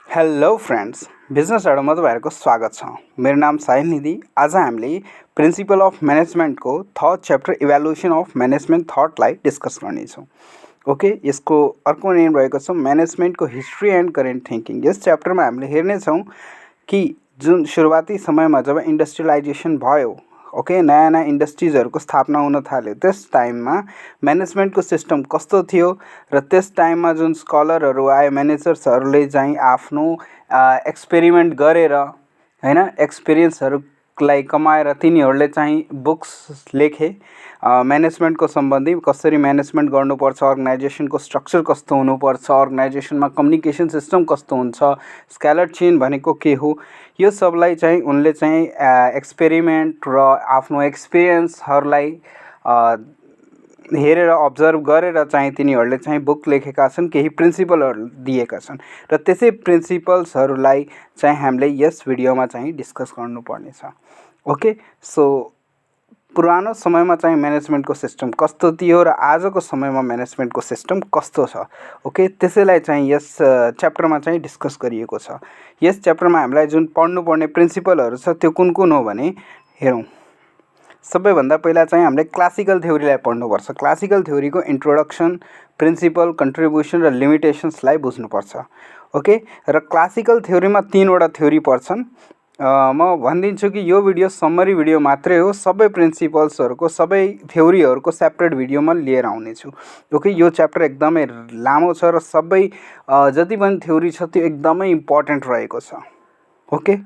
Hello friends, business एडमा तपाईहरुको स्वागत छ। मेरो नाम साहिल निधि। आज हामीले प्रिन्सिपल अफ म्यानेजमेन्टको third chapter evaluation of management थटलाई डिस्कस गर्नेछौँ। ओके, यसको अर्को नेम रहेको छ म्यानेजमेन्टको हिस्ट्री एन्ड करेन्ट थिङ्किङ। यस च्याप्टरमा हामीले हेर्नेछौँ कि जुन सुरुवाती समयमा जब इन्डस्ट्रियलाइजेसन भयो, ओके, नयाँ नयाँ इन्डस्ट्रिजहरूको स्थापना हुन थाल्यो, त्यस टाइममा म्यानेजमेन्टको सिस्टम कस्तो थियो र त्यस टाइममा जुन स्कलरहरू आए, म्यानेजर्सहरूले चाहिँ आफ्नो एक्सपेरिमेन्ट गरेर हैन एक्सपिरियन्सहरूलाई कमाएर तिनीहरूले चाहिँ बुक्स लेखे म्यानेजमेन्टको सम्बन्धी, कसरी म्यानेजमेन्ट गर्नुपर्छ, अर्गनाइजेसनको स्ट्रक्चर कस्तो हुनुपर्छ, अर्गनाइजेसनमा कम्युनिकेसन सिस्टम कस्तो हुन्छ, स्केलर चेन भनेको के हो, यो सबलाई चाहिँ उनले चाहिँ एक्सपेरिमेन्ट र आफ्नो एक्सपिरियन्सहरूलाई हेरेर अब्जर्भ गरेर चाहिँ तिनीहरूले चाहिँ बुक लेखेका छन्, केही प्रिन्सिपलहरू दिएका छन् र त्यसै प्रिन्सिपल्सहरूलाई चाहिँ हामीले यस भिडियोमा चाहिँ डिस्कस गर्नुपर्नेछ। ओके, सो पुरानो समयमा चाहिँ म्यानेजमेन्टको सिस्टम कस्तो थियो र आजको समयमा म्यानेजमेन्टको सिस्टम कस्तो छ, ओके, त्यसैलाई चाहिँ यस च्याप्टरमा चाहिँ डिस्कस गरिएको छ। यस च्याप्टरमा हामीलाई जुन पढ्नुपर्ने प्रिन्सिपलहरू छ त्यो कुन कुन हो भने हेरौँ। सबैभन्दा पहिला चाहिँ हामीले क्लासिकल थ्योरीलाई पढ्नुपर्छ। क्लासिकल थ्योरीको इन्ट्रोडक्सन, प्रिन्सिपल, कन्ट्रिब्युसन र लिमिटेसन्सलाई बुझ्नुपर्छ। ओके, र क्लासिकल थ्योरीमा 3वटा थ्योरी पर्छन्। म भनिदिन्छु कि यो भिडियो समरी भिडियो मात्रै हो, सबै प्रिन्सिपल्सहरूको, सबै थ्योरीहरूको सेपरेट भिडियोमा लिएर आउनेछु। ओके, यो च्याप्टर एकदमै लामो छ र सबै जति पनि थ्योरी छ त्यो एकदमै इम्पोर्टेन्ट रहेको छ। ओके,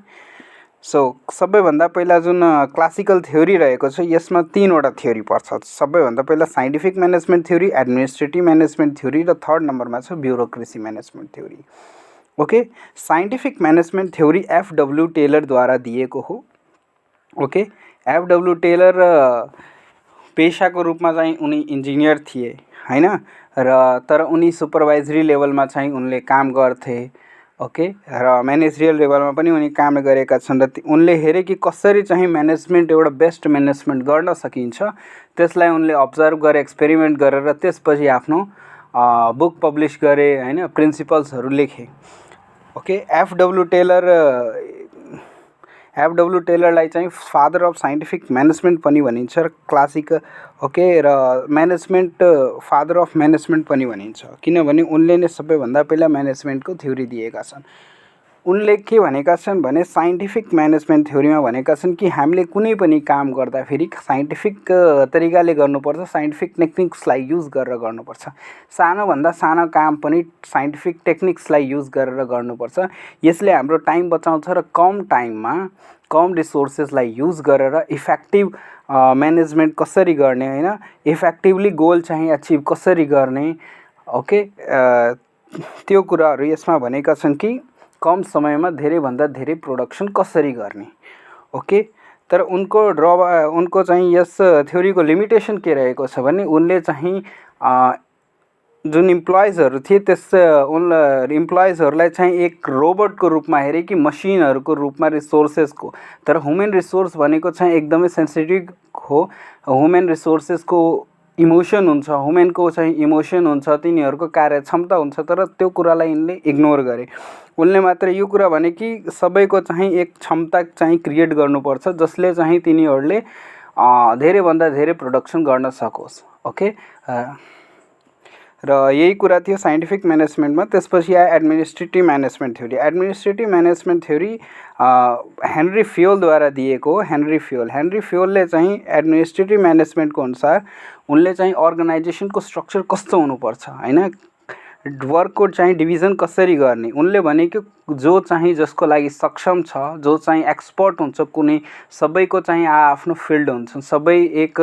सो सबैभन्दा पहिला जुन क्लासिकल थ्योरी रहेको छ यसमा 3वटा थ्योरी पर्छ। सबैभन्दा पहिला scientific management theory, administrative management theory र थर्ड नम्बरमा छ bureaucracy management theory. Okay, scientific management theory FW टेलरद्वारा दिएको हो। ओके, एफडब्ल्यू टेलर पेसाको रूपमा चाहिँ उनी इन्जिनियर थिए हैन, र तर उनी सुपरभाइजरी लेभलमा चाहिँ उनले काम गर्थे। ओके, र म्यानेजरियल लेभलमा पनि उनी काम गरेका छन् र उनले हेरे कि कसरी चाहिँ म्यानेजमेन्ट एउटा बेस्ट म्यानेजमेन्ट गर्न सकिन्छ, त्यसलाई उनले अब्जर्भ गरे, एक्सपेरिमेन्ट गरेर त्यसपछि आफ्नो बुक पब्लिस गरे हैन, प्रिन्सिपल्सहरू लेखे। ओके, एफडब्ल्यू टेलरलाई चाहिँ फादर अफ साइन्टिफिक म्यानेजमेन्ट पनि भनिन्छ र क्लासिक, ओके, र म्यानेजमेन्ट फादर अफ म्यानेजमेन्ट पनि भनिन्छ, किनभने उनले नै सबैभन्दा पहिला म्यानेजमेन्टको थ्योरी दिएका छन्। उनले के भनेका छन् भने साइन्टिफिक म्यानेजमेन्ट थ्योरीमा भनेका छन् कि हामीले कुनै पनि काम गर्दाखेरि साइन्टिफिक तरिकाले गर्नुपर्छ, साइन्टिफिक टेक्निक्सलाई युज गरेर गर्नुपर्छ। सानोभन्दा सानो काम पनि साइन्टिफिक टेक्निक्सलाई युज गरेर गर्नुपर्छ। यसले हाम्रो टाइम बचाउँछ र कम टाइममा कम रिसोर्सेसलाई युज गरेर इफेक्टिभ म्यानेजमेन्ट कसरी गर्ने हैन, इफेक्टिभली गोल चाहिँ अचिभ कसरी गर्ने, ओके, त्यो कुराहरू यसमा भनेका छन् कि कम समयमा धेरैभन्दा धेरै प्रोडक्सन कसरी गर्ने। ओके, तर उनको चाहिँ यस थ्योरीको लिमिटेसन के रहेको छ भने उनले चाहिँ जुन इम्प्लोइजहरू थिए उन इम्प्लोइजहरूलाई चाहिँ एक रोबोटको रूपमा हेरे कि मसिनहरूको रूपमा रिसोर्सेसको। तर ह्युमन रिसोर्स भनेको चाहिँ एकदमै सेन्सिटिभ हो। ह्युमन रिसोर्सेसको इमोसन हुन्छ, ह्युमनको चाहिँ इमोसन हुन्छ, तिनीहरूको कार्यक्षमता हुन्छ, तर त्यो कुरालाई यिनले इग्नोर गरे। उनले मात्र यो कुरा भने कि सबैको चाहिँ एक क्षमता चाहिँ क्रिएट गर्नुपर्छ जसले चाहिँ तिनीहरूले धेरैभन्दा धेरै प्रोडक्सन गर्न सकोस्। ओके, र यही कुरा थियो साइन्टिफिक म्यानेजमेन्टमा। त्यसपछि आयो administrative management theory. Administrative management theory Henry फ्योलद्वारा दिएको हो। हेनरी फ्योलले चाहिँ एडमिनिस्ट्रेटिभ म्यानेजमेन्टको अनुसार उनले चाहिँ अर्गनाइजेसनको स्ट्रक्चर कस्तो हुनुपर्छ हैन, वर्कको चाहिँ डिभिजन कसरी गर्ने। उनले भने कि जो चाहिँ जसको लागि सक्षम छ, जो चाहिँ एक्सपर्ट हुन्छ, कुनै सबैको चाहिँ आफ्नो फिल्ड हुन्छ, सबै एक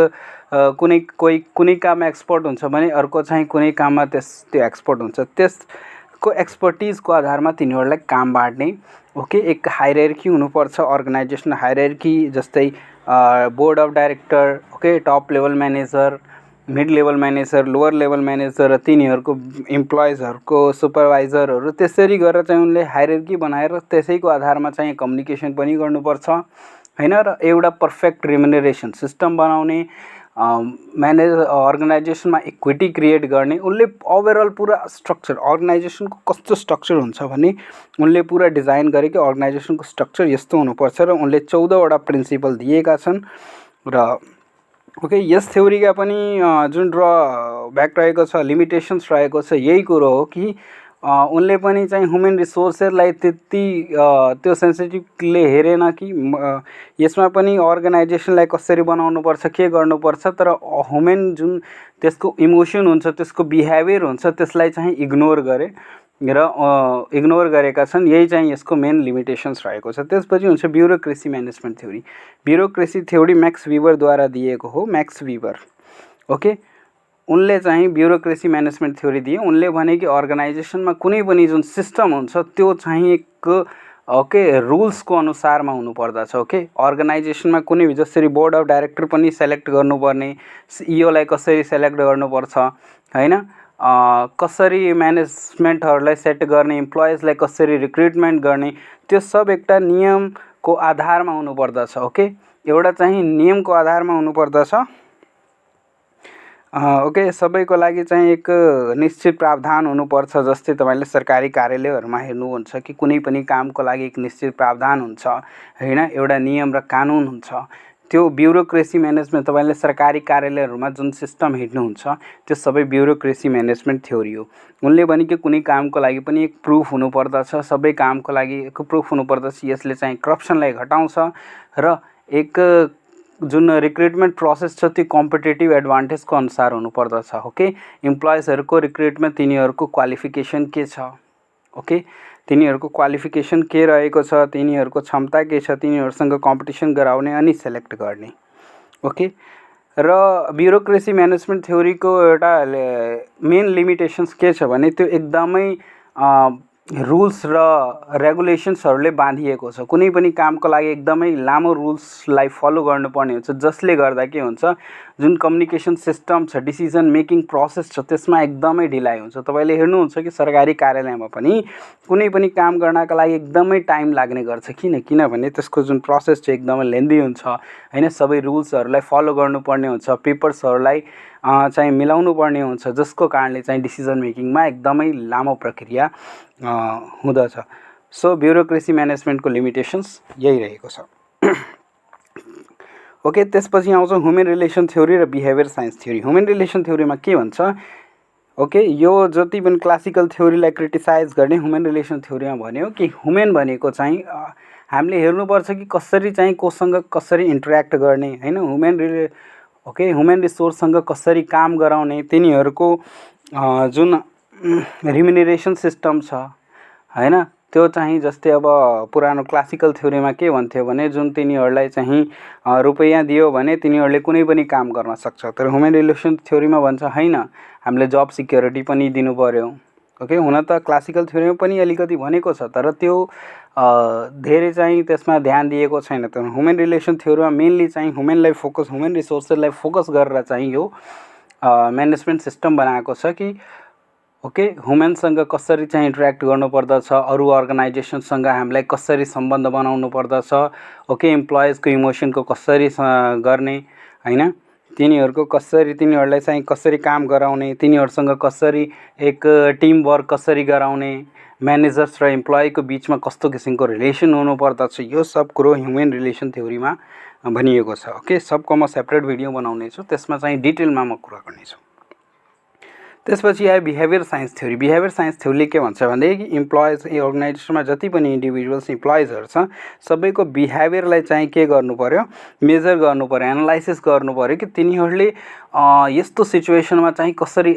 कुनै काममा एक्सपर्ट हुन्छ भने अर्को चाहिँ कुनै काममा त्यो एक्सपर्ट हुन्छ, त्यसको एक्सपर्टिजको आधारमा तिनीहरूलाई काम बाँड्ने। ओके, एक हायरार्की हुनुपर्छ, अर्गनाइजेसन हायरार्की, जस्तै board of director, okay, top level manager, mid level manager, lower level manager र तिनीहरूको इम्प्लोइजहरूको सुपरभाइजरहरू, त्यसरी गरेर चाहिँ उनले हायरार्की बनाएर त्यसैको आधारमा चाहिँ कम्युनिकेसन पनि गर्नुपर्छ हैन, र एउटा पर्फेक्ट रिम्युनरेसन सिस्टम बनाउने, म्यानेज अर्गनाइजेसनमा इक्विटी क्रिएट गर्ने, उनले ओभरअल पुरा स्ट्रक्चर अर्गनाइजेसनको कस्तो स्ट्रक्चर हुन्छ भने उनले पुरा डिजाइन गरे कि अर्गनाइजेसनको स्ट्रक्चर यस्तो हुनुपर्छ र उनले 14वटा प्रिन्सिपल दिएका छन्। र ओके, यस थ्योरीका पनि जुन ड्रब्याक रहेको छ, लिमिटेसन्स रहेको छ, यही कुरो हो कि उनले पनि चाहिँ ह्युमन रिसोर्सेसलाई त्यति त्यो सेन्सिटिभले हेरेन कि यसमा पनि अर्गनाइजेसनलाई कसरी बनाउनुपर्छ, के गर्नुपर्छ, तर ह्युमन जुन त्यसको इमोसन हुन्छ, त्यसको बिहेभियर हुन्छ, त्यसलाई चाहिँ इग्नोर गरे र इग्नोर गरेका छन्। यही चाहिँ यसको मेन लिमिटेसन्स रहेको छ। त्यसपछि हुन्छ bureaucracy management theory. Bureaucracy theory Max वीवरद्वारा दिएको हो, म्याक्स वीवर। ओके, उनले चाहिँ ब्युरोक्रेसी म्यानेजमेन्ट थ्योरी दिए। उनले भने कि अर्गनाइजेसनमा कुनै पनि जुन सिस्टम हुन्छ त्यो चाहिँ एक ओके रुल्सको अनुसारमा हुनुपर्दछ। ओके, अर्गनाइजेसनमा कुनै जसरी बोर्ड अफ डाइरेक्टर पनि सेलेक्ट गर्नुपर्ने, सिइओलाई कसरी सेलेक्ट गर्नुपर्छ हैन, कसरी म्यानेजमेन्टहरूलाई सेट गर्ने, इम्प्लोइजलाई कसरी रिक्रुटमेन्ट गर्ने, त्यो सब एउटा नियमको आधारमा हुनुपर्दछ। ओके, एउटा चाहिँ नियमको आधारमा हुनुपर्दछ। ओके, सबैको लागि चाहिँ एक निश्चित प्रावधान हुनुपर्छ। जस्तै तपाईँले सरकारी कार्यालयहरूमा हेर्नुहुन्छ कि कुनै पनि कामको लागि एक निश्चित प्रावधान हुन्छ हैन, एउटा नियम र कानुन हुन्छ। त्यो ब्युरोक्रेसी म्यानेजमेन्ट, तपाईँले सरकारी कार्यालयहरूमा जुन सिस्टम हेर्नुहुन्छ त्यो सबै ब्युरोक्रेसी म्यानेजमेन्ट थ्योरी हो। उनले भने कि कुनै कामको लागि पनि एक प्रुफ हुनुपर्दछ, सबै कामको लागि एक प्रुफ हुनुपर्दछ। यसले चाहिँ करप्सनलाई घटाउँछ र एक जुन रिक्रुटमेन्ट प्रोसेस छ त्यो कम्पिटेटिभ एडभान्टेजको अनुसार हुनुपर्दछ। ओके, इम्प्लोइजहरूको रिक्रुटमेन्ट तिनीहरूको क्वालिफिकेसन के छ, ओके, तिनीहरूको क्वालिफिकेसन के रहेको छ, तिनीहरूको क्षमता के छ, तिनीहरूसँग कम्पिटिसन गराउने अनि सेलेक्ट गर्ने। ओके, र ब्युरोक्रेसी म्यानेजमेन्ट थ्योरीको एउटा मेन लिमिटेसन्स के छ भने त्यो एकदमै रुल्स र रेगुलेसन्सहरूले बाँधिएको छ। कुनै पनि कामको लागि एकदमै लामो रुल्सलाई फलो गर्नुपर्ने हुन्छ, जसले गर्दा के हुन्छ, जुन कम्युनिकेसन सिस्टम छ, डिसिजन मेकिङ प्रोसेस छ, त्यसमा एकदमै ढिलाइ हुन्छ। तपाईँले हेर्नुहुन्छ कि सरकारी कार्यालयमा पनि कुनै पनि काम गर्नका लागि एकदमै टाइम लाग्ने गर्छ। किनभने त्यसको जुन प्रोसेस छ एकदमै लेन्दी हुन्छ हैन, सबै रुल्सहरूलाई फलो गर्नुपर्ने हुन्छ, पेपर्सहरूलाई चाहिँ मिलाउनु पर्ने हुन्छ, जसको कारणले चाहिँ डिसिजन मेकिङमा एकदमै लामो प्रक्रिया हुँदछ। सो ब्युरोक्रेसी म्यानेजमेन्टको लिमिटेसन्स यही रहेको छ। ओके, त्यसपछि आउँछ ह्युमन रिलेसन थ्योरी र behaviour science theory. Human relation थ्योरीमा के भन्छ, ओके, यो जति पनि क्लासिकल थ्योरीलाई क्रिटिसाइज गर्ने ह्युमन रिलेसन थ्योरीमा भन्यो कि ह्युमन भनेको चाहिँ हामीले हेर्नुपर्छ कि कसरी चाहिँ कोसँग कसरी इन्टरेक्ट गर्ने हैन, ह्युमन रिसोर्ससँग कसरी काम गराउने, तिनीहरूको जुन रिम्युनरेसन सिस्टम छ हैन, त्यो चाहिँ जस्तै अब पुरानो क्लासिकल थ्योरीमा के भन्थ्यो भने जुन तिनीहरूलाई चाहिँ रुपैयाँ दियो भने तिनीहरूले कुनै पनि काम गर्न सक्छ। तर ह्युमन रिलेसन थ्योरीमा भन्छ हैन, हामीले जब सिक्योरिटी पनि दिनु पर्यो। ओके, हुन त क्लासिकल थ्योरीमा पनि अलिकति भनेको छ, तर त्यो धेरै चाहिँ त्यसमा ध्यान दिएको छैन। तर ह्युमन रिलेसन थ्योरीमा मेनली चाहिँ ह्युमनलाई फोकस, ह्युमन रिसोर्सेसलाई फोकस गरेर चाहिँ यो म्यानेजमेन्ट सिस्टम बनाएको छ कि ओके, ह्युमनसँग कसरी चाहिँ इन्टरेक्ट गर्नुपर्दछ, अरू अर्गनाइजेसनसँग हामीलाई कसरी सम्बन्ध बनाउनु पर्दछ, ओके, इम्प्लोइजको इमोसनको कसरी गर्ने हैन, तिनीहरूलाई चाहिँ कसरी काम गराउने, तिनीहरूसँग कसरी एक टिम वर्क कसरी गराउने, म्यानेजर्स र इम्प्लोइको बिचमा कस्तो किसिमको रिलेसन हुनुपर्दछ, यो सब कुरो ह्युमन रिलेसन थ्योरीमा भनिएको छ। ओके, सबको म सेपरेट भिडियो बनाउने छु, त्यसमा चाहिँ डिटेलमा म कुरा गर्नेछु। त्यसपछि आयो behaviour science theory. Behaviour science थ्योरीले के भन्छ भनेदेखि इम्प्लोइज अर्गनाइजेसनमा जति पनि इन्डिभिजुअल्स इम्प्लोइजहरू छ सबैको बिहेभियरलाई चाहिँ के गर्नु पर्यो, मेजर गर्नु पर्यो, एनालाइसिस गर्नु पर्यो कि तिनीहरूले यस्तो सिचुएसनमा चाहिँ कसरी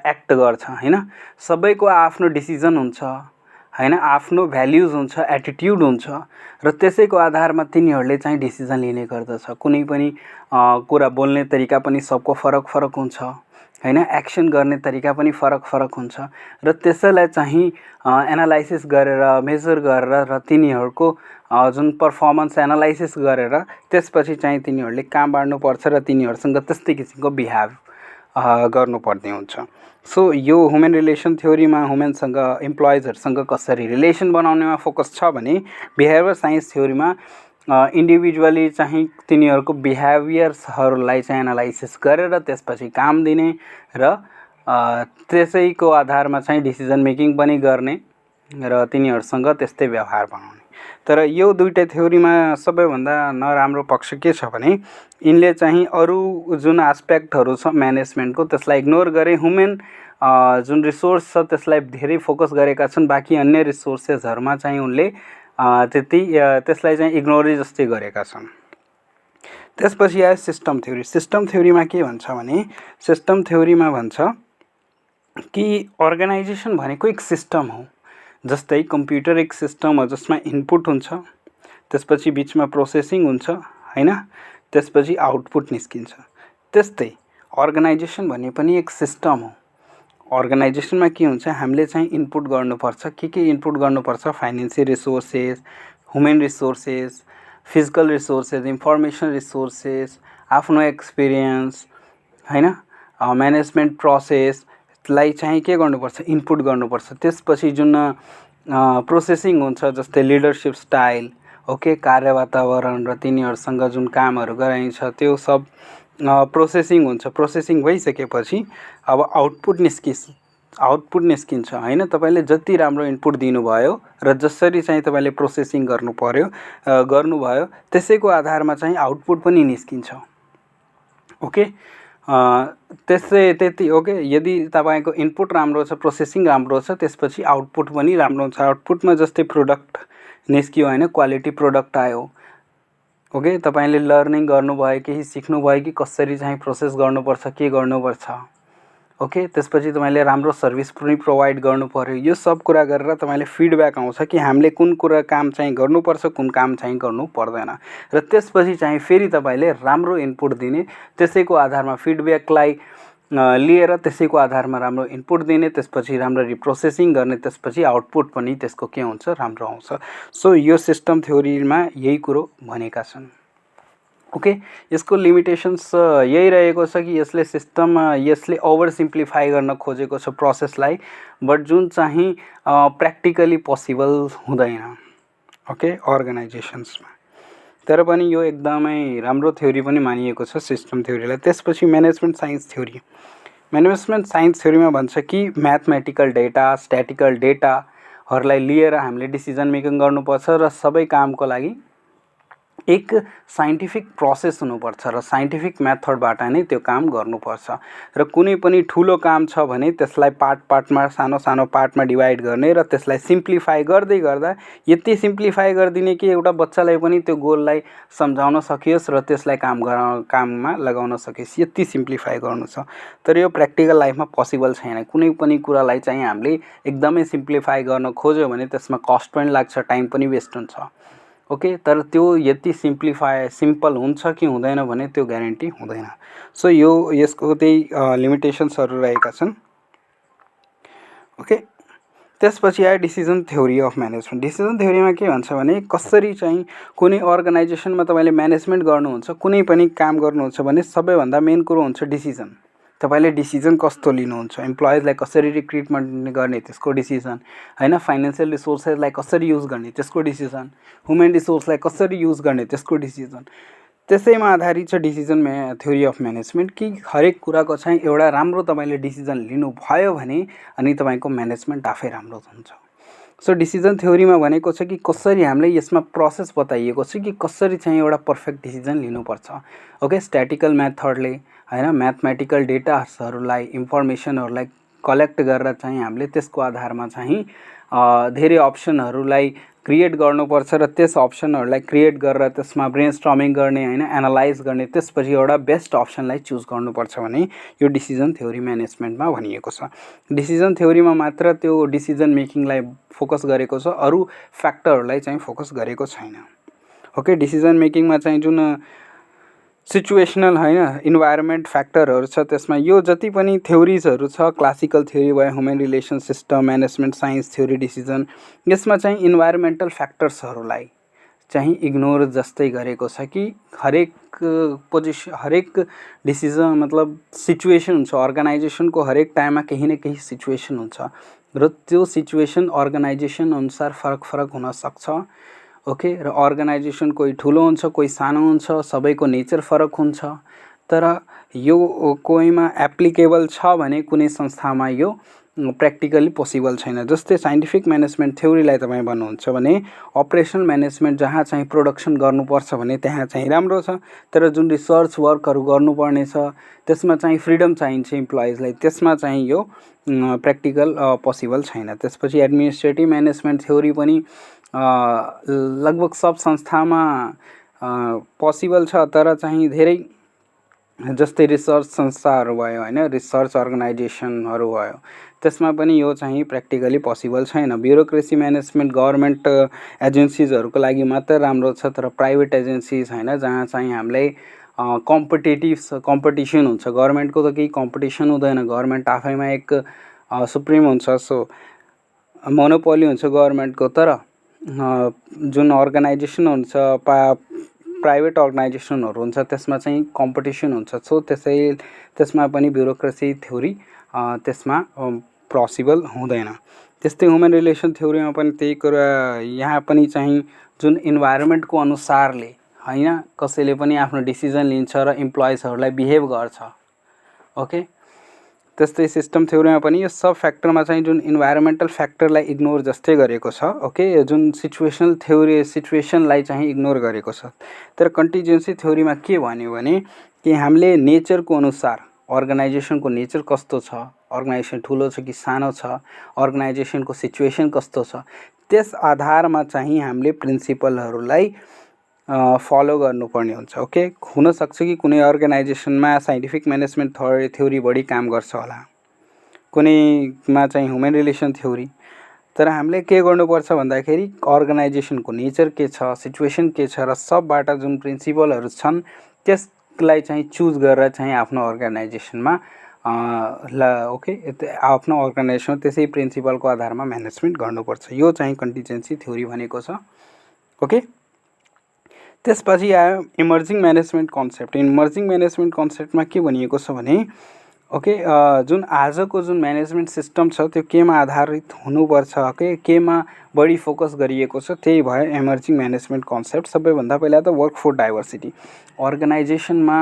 एक्ट गर्छ हैन। सबैको आफ्नो डिसिजन हुन्छ हैन, आफ्नो भ्याल्युज हुन्छ, एटिट्युड हुन्छ र त्यसैको आधारमा तिनीहरूले चाहिँ डिसिजन लिने गर्दछ। कुनै पनि कुरा बोल्ने तरिका पनि सबको फरक फरक हुन्छ हैन, एक्सन गर्ने तरिका पनि फरक फरक हुन्छ र त्यसैलाई चाहिँ एनालाइसिस गरेर मेजर गरेर र तिनीहरूको जुन पर्फर्मेन्स एनालाइसिस गरेर त्यसपछि चाहिँ तिनीहरूले काम बाँड्नुपर्छ र तिनीहरूसँग त्यस्तै किसिमको बिहेभ गर्नुपर्ने हुन्छ। सो यो ह्युमन रिलेसन थ्योरीमा ह्युमनसँग इम्प्लोइजहरूसँग कसरी रिलेसन बनाउनेमा फोकस छ भने बिहेभियर साइन्स थ्योरीमा इन्डिभिजुअली चाहिँ तिनीहरूको बिहेभियर्सहरूलाई चाहिँ एनालाइसिस गरेर त्यसपछि काम दिने र त्यसैको आधारमा चाहिँ डिसिजन मेकिङ पनि गर्ने र तिनीहरूसँग त्यस्तै व्यवहार बनाउने। तर यो दुईटै थ्योरीमा सबैभन्दा नराम्रो पक्ष के छ भने यिनले चाहिँ अरू जुन एस्पेक्टहरू छ म्यानेजमेन्टको त्यसलाई इग्नोर गरे। ह्युमन जुन रिसोर्स छ त्यसलाई धेरै फोकस गरेका छन्, बाँकी अन्य रिसोर्सेसहरूमा चाहिँ उनले त्यसलाई चाहिँ इग्नोरै जस्तै गरेका छन्। त्यसपछि आयो सिस्टम थ्योरी। सिस्टम थ्योरीमा के भन्छ भने सिस्टम थ्योरीमा भन्छ कि अर्गनाइजेसन भनेको एक सिस्टम हो। जस्तै कम्प्युटर एक सिस्टम हो जसमा इनपुट हुन्छ, त्यसपछि बिचमा प्रोसेसिङ हुन्छ हैन, त्यसपछि आउटपुट निस्किन्छ। त्यस्तै अर्गनाइजेसन भने पनि एक सिस्टम हो। अर्गनाइजेसनमा के हुन्छ, हामीले चाहिँ इनपुट गर्नुपर्छ। के इनपुट गर्नुपर्छ? Financial resources, human resources, physical resources, information resources, आफ्नो एक्सपिरियन्स हैन, म्यानेजमेन्ट प्रोसेसलाई चाहिँ के गर्नुपर्छ? इनपुट गर्नुपर्छ। त्यसपछि जुन प्रोसेसिङ हुन्छ जस्तै लिडरसिप स्टाइल, ओके, कार्य वातावरण र तिनीहरूसँग जुन कामहरू गराइन्छ त्यो सब प्रोसेसिङ हुन्छ। प्रोसेसिङ भइसकेपछि अब आउटपुट निस्किन्छ हैन। तपाईले जति राम्रो इनपुट दिनुभयो र जसरी चाहिँ तपाईले प्रोसेसिङ गर्नुभयो त्यसैको आधारमा चाहिँ आउटपुट पनि निस्किन्छ। ओके, त्यति ओके। यदि तपाईको इनपुट राम्रो छ, प्रोसेसिङ राम्रो छ, त्यसपछि आउटपुट पनि राम्रो हुन्छ। आउटपुटमा जस्तै प्रोडक्ट निस्कियो हैन, क्वालिटी प्रोडक्ट आयो। ओके, तपाईले लर्निङ गर्नुभयो, केही सिक्नुभयो कि कसरी चाहिँ प्रोसेस गर्नुपर्छ, के गर्नुपर्छ। ओके, त्यसपछि तपाईले राम्रो सर्भिस पनि प्रोभाइड गर्नु पर्यो। यो सब कुरा गरेर तपाईले फिडब्याक आउँछ कि हामीले कुन कुरा काम चाहिँ गर्नुपर्छ, कुन काम चाहिँ गर्नु पर्दैन, र त्यसपछि चाहिँ फेरि तपाईले राम्रो इनपुट दिने, त्यसैको आधारमा फिडब्याकलाई लिएर त्यसैको आधारमा राम्रो इनपुट दिने, त्यसपछि राम्ररी प्रोसेसिङ गर्ने, त्यसपछि आउटपुट पनि त्यसको के हुन्छ? राम्रो आउँछ। सो यो सिस्टम थ्योरीमा यही कुरो भनेका छन्। ओके, यसको लिमिटेशन्स यही रहेको छ कि यसले ओभर सिम्प्लिफाई गर्न खोजेको छ प्रोसेसलाई, बट जुन चाहिँ प्र्याक्टिकली पोसिबल हुँदैन ओके अर्गनाइजेसन्समा। तर पनि यो एकदमै राम्रो थ्योरी पनि मानिएको छ सिस्टम थ्योरीलाई। त्यसपछि management science theory. Management science थ्योरीमा भन्छ कि म्याथमेटिकल डेटा, स्ट्याटिकल डेटाहरूलाई लिएर हामीले डिसिजन मेकिङ गर्नुपर्छ र सबै कामको लागि एक साइन्टिफिक प्रोसेस हुनुपर्छ र साइन्टिफिक मेथडबाट नै त्यो काम गर्नुपर्छ। र कुनै पनि ठुलो काम छ भने त्यसलाई पार्टमा सानो पार्टमा डिभाइड गर्ने र त्यसलाई सिम्प्लिफाई गर्दै गर्दा यति सिम्प्लिफाई गरिदिने कि एउटा बच्चालाई पनि त्यो गोललाई सम्झाउन सकियोस् र त्यसलाई काममा लगाउन सकियोस्, यति सिम्प्लिफाई गर्नु छ। तर यो प्र्याक्टिकल लाइफमा पोसिबल छैन। कुनै पनि कुरालाई चाहिँ हामीले एकदमै सिम्प्लिफाई गर्न खोज्यो भने त्यसमा कस्ट पनि लाग्छ, टाइम पनि वेस्ट हुन्छ। ओके, तर त्यो यति सिम्पल हुन्छ कि हुँदैन भने त्यो ग्यारेन्टी हुँदैन। सो यसको त्यही लिमिटेसन्सहरू रहेका छन्। ओके, त्यसपछि आयो decision theory of management. Decision थ्योरीमा के भन्छ भने कसरी चाहिँ कुनै अर्गनाइजेसनमा तपाईँले म्यानेजमेन्ट गर्नुहुन्छ, कुनै पनि काम गर्नुहुन्छ भने सबैभन्दा मेन कुरो हुन्छ डिसिजन। तपाईले डिसिजन कस्तो लिनुहुन्छ, इम्प्लोइजलाई कसरी रिक्रुटमेन्ट गर्ने त्यसको डिसिजन हैन, फाइनेन्शियल रिसोर्सेसलाई कसरी युज गर्ने त्यसको डिसिजन, ह्युमन रिसोर्सलाई कसरी युज गर्ने त्यसको डिसिजन। त्यसैमा आधारित छ डिसिजन थ्योरी अफ म्यानेजमेन्ट कि हरेक कुराको चाहिँ एउटा राम्रो तपाईले डिसिजन लिनुभयो भने अनि तपाईको म्यानेजमेन्ट आफै राम्रो हुन्छ। सो डिसिजन थ्योरीमा भनेको छ कि कसरी हामीले यसमा प्रोसेस बताइएको छ कि कसरी चाहिँ एउटा पर्फेक्ट डिसिजन लिनुपर्छ। ओके, स्ट्याटिकल मेथडले हैन म्याथमेटिकल डेटाहरूलाई, इन्फर्मेसनहरूलाई कलेक्ट गरेर चाहिँ हामीले त्यसको आधारमा चाहिँ धेरै अप्सनहरूलाई क्रिएट गर्नुपर्छ र त्यस अप्सनहरूलाई क्रिएट गरेर त्यसमा ब्रेनस्टर्मिङ गर्ने हैन, एनालाइज गर्ने, त्यसपछि एउटा बेस्ट अप्सनलाई चुज गर्नुपर्छ भने यो डिसिजन थ्योरी म्यानेजमेन्टमा भनिएको छ। डिसिजन थ्योरीमा मात्र त्यो डिसिजन मेकिङलाई फोकस गरेको छ, अरू फ्याक्टरहरूलाई चाहिँ फोकस गरेको छैन। ओके, डिसिजन मेकिङमा चाहिँ जुन सिचुएसनल हैन इन्भाइरोमेन्ट फ्याक्टरहरू छ त्यसमा यो जति पनि थ्योरिजहरू छ, क्लासिकल थ्योरी भयो, human relation system, management science theory, decision, यसमा चाहिँ इन्भाइरोमेन्टल फ्याक्टर्सहरूलाई चाहिँ इग्नोर जस्तै गरेको छ कि हरेक डिसिजन मतलब सिचुएसन हुन्छ। अर्गनाइजेसनको हरेक टाइममा केही न केही सिचुएसन हुन्छ र त्यो सिचुएसन अर्गनाइजेसन अनुसार फरक हुन सक्छ। ओके। र अर्गनाइजेसन कोही ठुलो हुन्छ कोही सानो हुन्छ, सबैको नेचर फरक हुन्छ, तर यो कोहीमा एप्लिकेबल छ भने कुनै संस्थामा यो प्र्याक्टिकली पोसिबल छैन। जस्तै साइन्टिफिक म्यानेजमेन्ट थ्योरीलाई तपाईँ भन्नुहुन्छ भने अपरेसनल म्यानेजमेन्ट जहाँ चाहिँ प्रोडक्सन गर्नुपर्छ भने त्यहाँ चाहिँ राम्रो छ, तर जुन रिसर्च वर्कहरू गर्नुपर्ने छ त्यसमा चाहिँ फ्रिडम चाहिन्छ इम्प्लोइजलाई, त्यसमा चाहिँ यो प्र्याक्टिकल पोसिबल छैन। त्यसपछि एडमिनिस्ट्रेटिभ म्यानेजमेन्ट थ्योरी पनि लगभग सब संस्थामा पोसिबल छ, तर चाहिँ धेरै जस्तै रिसर्च संस्थाहरू भयो होइन, रिसर्च अर्गनाइजेसनहरू भयो, त्यसमा पनि यो चाहिँ प्र्याक्टिकली पोसिबल छैन। ब्युरोक्रेसी म्यानेजमेन्ट गभर्मेन्ट एजेन्सिजहरूको लागि मात्र राम्रो छ, तर प्राइभेट एजेन्सिज होइन जहाँ चाहिँ हामीलाई कम्पिटिसन हुन्छ। गभर्मेन्टको त केही कम्पिटिसन हुँदैन, गभर्मेन्ट आफैमा एक सुप्रिम हुन्छ, सो मोनोपोली हुन्छ गभर्मेन्टको। तर जुन अर्गनाइजेसन हुन्छ प्राइभेट अर्गनाइजेसनहरू हुन्छ त्यसमा चाहिँ कम्पिटिसन हुन्छ, सो त्यसमा पनि ब्युरोक्रेसी थ्योरी त्यसमा पोसिबल हुँदैन। त्यस्तै ह्युमन रिलेसन थ्योरीमा पनि त्यही कुरा, यहाँ पनि चाहिँ जुन इन्भाइरोमेन्टको अनुसारले होइन कसैले पनि आफ्नो डिसिजन लिन्छ र इम्प्लोइजहरूलाई बिहेभ गर्छ। ओके। त्यस्तै सिस्टम थ्योरीमा पनि यो सब फ्याक्टरमा चाहिँ जुन इन्भाइरोमेन्टल फ्याक्टरलाई इग्नोर जस्तै गरेको छ। ओके। जुन सिचुएसनल थ्योरी सिचुएसनलाई चाहिँ इग्नोर गरेको छ। तर कन्टिजेन्सी थ्योरीमा के भन्यो भने कि हामीले नेचरको अनुसार अर्गनाइजेसनको नेचर कस्तो छ, अर्गनाइजेसन ठुलो छ कि सानो छ, अर्गनाइजेसनको सिचुएसन कस्तो छ, त्यस आधारमा चाहिँ हामीले प्रिन्सिपलहरूलाई फलो गर्नुपर्ने हुन्छ। ओके। हुनसक्छ कि कुनै अर्गनाइजेसनमा साइन्टिफिक म्यानेजमेन्ट थ्योरी बढी काम गर्छ होला, कुनैमा चाहिँ ह्युमन रिलेसन थ्योरी, तर हामीले के गर्नुपर्छ भन्दाखेरि अर्गनाइजेसनको नेचर के छ, सिचुएसन के छ र सबबाट जुन प्रिन्सिपलहरू छन् त्यसलाई चाहिँ चुज गरेर चाहिँ आफ्नो अर्गनाइजेसनमा ओके आफ्नो अर्गनाइजेसनमा त्यसै प्रिन्सिपलको आधारमा म्यानेजमेन्ट गर्नुपर्छ। यो चाहिँ कन्टिजेन्सी थ्योरी भनेको छ। ओके। त्यसपछि आयो emerging management concept. Emerging management कन्सेप्टमा के भनिएको छ भने ओके जुन आजको जुन म्यानेजमेन्ट सिस्टम छ त्यो केमा आधारित हुनुपर्छ, ओके केमा बढी फोकस गरिएको छ, त्यही भयो इमर्जिङ म्यानेजमेन्ट कन्सेप्ट। सबैभन्दा पहिला त वर्कफोर्स डाइभर्सिटी। अर्गनाइजेसनमा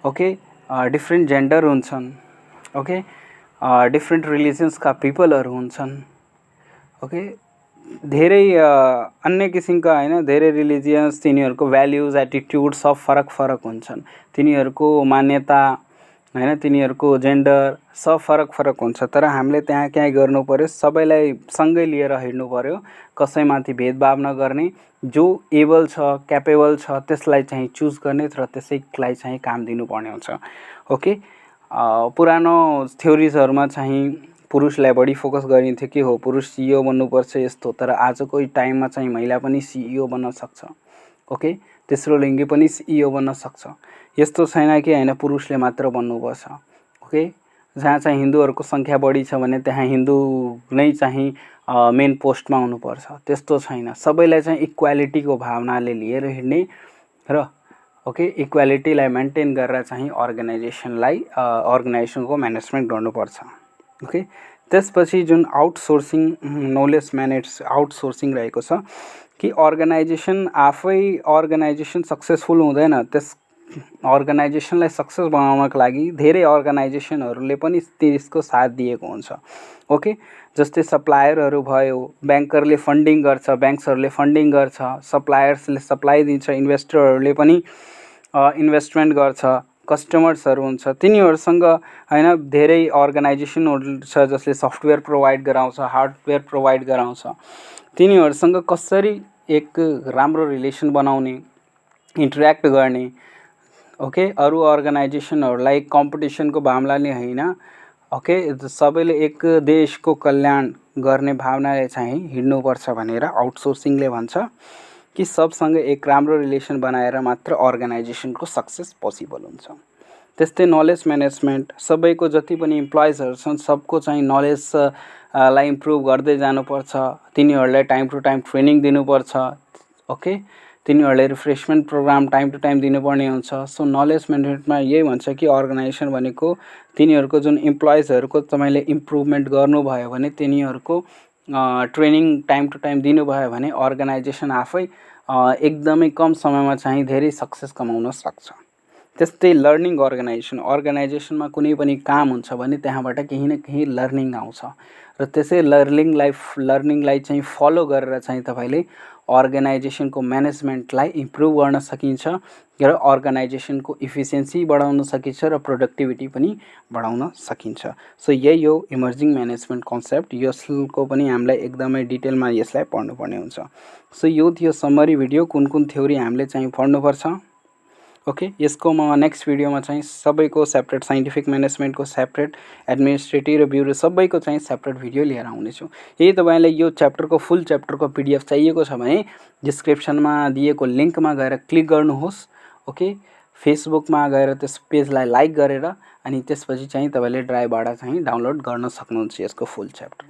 ओके डिफ्रेन्ट जेन्डर हुन्छन्, ओके डिफ्रेन्ट रिलिजन्सका पिपलहरू हुन्छन्, ओके धेरै अन्य किसिमका होइन धेरै रिलिजियन्स, तिनीहरूको भ्याल्युज एटिट्युड सब फरक फरक हुन्छन्, तिनीहरूको मान्यता होइन तिनीहरूको जेन्डर सब फरक फरक हुन्छ। तर हामीले त्यहाँ के गर्नु पर्यो, सबैलाई सँगै लिएर हिँड्नु पर्यो, कसैमाथि भेदभाव नगर्ने, जो एबल छ क्यापेबल छ त्यसलाई चाहिँ चुज गर्ने र त्यसैलाई चाहिँ काम दिनुपर्ने हुन्छ। ओके। पुरानो थ्योरिजहरूमा चाहिँ पुरुषलाई बढी फोकस गरिन्थ्यो कि हो पुरुष सिइओ बन्नुपर्छ यस्तो, तर आजको टाइममा चाहिँ महिला पनि सिइओ बन्न सक्छ। ओके। तेस्रो लिङ्गी पनि सिइओ बन्न सक्छ, यस्तो छैन कि होइन पुरुषले मात्र बन्नुपर्छ। ओके। जहाँ चाहिँ हिन्दूहरूको सङ्ख्या बढी छ भने त्यहाँ हिन्दू नै चाहिँ मेन पोस्टमा हुनुपर्छ, त्यस्तो छैन। सबैलाई चाहिँ इक्वालिटीको भावनाले लिएर हिँड्ने र ओके इक्वालिटीलाई मेन्टेन गरेर चाहिँ अर्गनाइजेसनको म्यानेजमेन्ट गर्नुपर्छ। ओके। त्यसपछि जुन आउटसोर्सिङ नलेज आउटसोर्सिङ रहेको छ कि अर्गनाइजेसन आफै अर्गनाइजेसन सक्सेसफुल हुँदैन, त्यस अर्गनाइजेसनलाई सक्सेस बनाउनको लागि धेरै अर्गनाइजेसनहरूले पनि त्यसको साथ दिएको हुन्छ। ओके। जस्तै सप्लायरहरू भयो, ब्याङ्करले फन्डिङ गर्छ, ब्याङ्क्सहरूले फन्डिङ गर्छ, सप्लायर्सले सप्लाई दिन्छ, इन्भेस्टरहरूले पनि इन्भेस्टमेन्ट गर्छ, कस्टमर्सहरू हुन्छ, तिनीहरूसँग होइन धेरै अर्गनाइजेसनहरू छ जसले सफ्टवेयर प्रोभाइड गराउँछ, हार्डवेयर प्रोभाइड गराउँछ, तिनीहरूसँग कसरी एक राम्रो रिलेसन बनाउने, इन्टरेक्ट गर्ने, ओके अरू अर्गनाइजेसनहरूलाई कम्पिटिसनको भावनाले होइन, ओके सबैले एक देशको कल्याण गर्ने भावनाले चाहिँ हिँड्नुपर्छ भनेर आउटसोर्सिङले भन्छ कि सबसँग एक राम्रो रिलेसन बनाएर मात्र अर्गनाइजेसनको सक्सेस पोसिबल हुन्छ। त्यस्तै नलेज म्यानेजमेन्ट, सबैको जति पनि इम्प्लोइजहरू छन् सबको चाहिँ नलेजलाई इम्प्रुभ गर्दै जानुपर्छ, तिनीहरूलाई टाइम टु टाइम ट्रेनिङ दिनुपर्छ, ओके तिनीहरूले refreshment program time to time दिनुपर्ने हुन्छ। सो नलेज म्यानेजमेन्टमा यही भन्छ कि अर्गनाइजेसन भनेको तिनीहरूको जुन इम्प्लोइजहरूको तपाईँले इम्प्रुभमेन्ट गर्नुभयो भने तिनीहरूको ट्रेनिङ टाइम टु टाइम दिनुभयो भने अर्गनाइजेसन आफै एकदमै कम समयमा चाहिँ धेरै सक्सेस कमाउन सक्छ। त्यस्तै लर्निङ अर्गनाइजेसनमा कुनै पनि काम हुन्छ भने त्यहाँबाट केही न केही लर्निङ आउँछ र त्यसै लर्निङलाई चाहिँ फलो गरेर चाहिँ तपाईँले अर्गनाइजेसनको म्यानेजमेन्टलाई इम्प्रुभ गर्न सकिन्छ र अर्गनाइजेसनको इफिसियन्सी बढाउन सकिन्छ र प्रोडक्टिभिटी पनि बढाउन सकिन्छ। सो यही हो इमर्जिङ म्यानेजमेन्ट कन्सेप्ट। यसको पनि हामीलाई एकदमै डिटेलमा यसलाई पढ्नुपर्ने हुन्छ। सो यो थियो समरी भिडियो, कुन कुन थ्योरी हामीले चाहिँ पढ्नुपर्छ। ओके, यसको म नेक्स्ट भिडियोमा चाहिँ सबैको सेपरेट साइन्टिफिक म्यानेजमेन्टको सेपरेट, एडमिनिस्ट्रेटिभ र ब्युरो सबैको चाहिँ सेपरेट भिडियो लिएर आउनेछु। यदि तपाईँलाई यो च्याप्टरको फुल च्याप्टरको PDF चाहिएको छ भने डिस्क्रिप्सनमा दिएको लिङ्कमा गएर क्लिक गर्नुहोस्। ओके, फेसबुकमा गएर त्यस पेजलाई लाइक गरेर अनि त्यसपछि चाहिँ तपाईँले ड्राइभबाट चाहिँ डाउनलोड गर्न सक्नुहुन्छ यसको फुल च्याप्टर।